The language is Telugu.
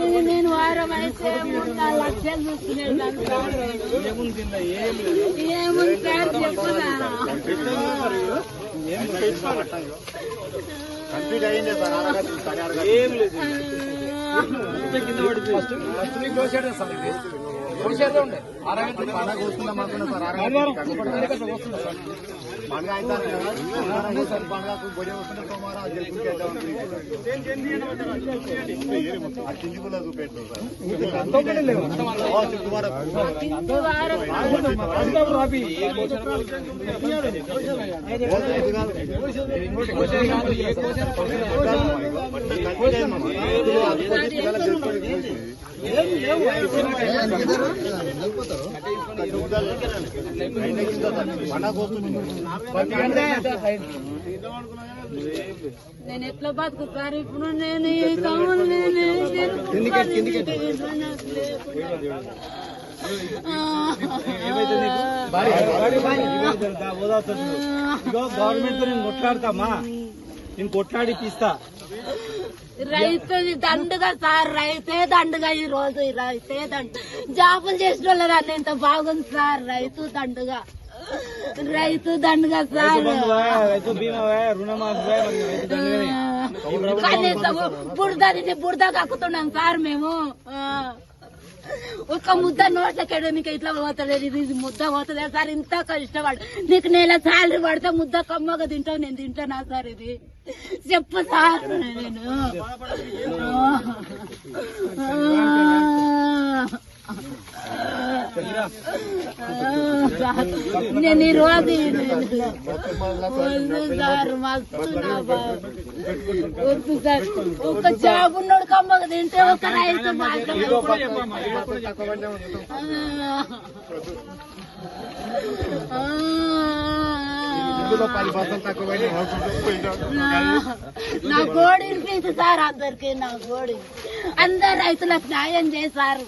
ఇది నేను వారం అయితే 3-4 లక్షలు చూసుకునేది. ఏముంది సార్ చెప్పున్నా కంప్లీట్ అయ్యింది సార్. ఏం లేదు పండగ వస్తుందాం అనుకున్నా సార్. పండుగ అవుతారు కదా సార్. పండుగకు బొడి వస్తుంటే సోమవారం అది కింది కూడా చూపెట్టారు నేను ఎట్లా బతుకుతారు ఇప్పుడు? నేను ఈ కవులు గవర్నమెంట్ నేను కొట్లాడతామా? నేను కొట్లాడిపిస్తా. రైతు దండుగా సార్, రైతే దండుగా. ఈ రోజు రైతే దండు. జాబులు చేసిన వాళ్ళ ఎంత బాగుంది సార్. రైతు దండుగా, రైతు దండుగా సార్. కనీసం బురద కక్కుతున్నాం సార్ మేము. ఒక్క ముద్ద నోట్లకెడనికి ఇట్లా పోతలేదు. ఇది ముద్ద పోతలేదు సార్. ఇంత కష్టపడు నీకు నెల సాలరీ పడితే ముద్ద కమ్మగా తింటావు. నేను తింటానా సార్? ఇది చెప్పు సార్. నేను ఈ రోజు సార్ మస్తు వద్దు సార్. ఒక జాబ్ ఉన్నాడు కమ్మగా తింటే ఒక రైతు నా గోడి వినిపించు సార్. అందరికి నా గోడి. అందరు రైతులకు న్యాయం చేశారు.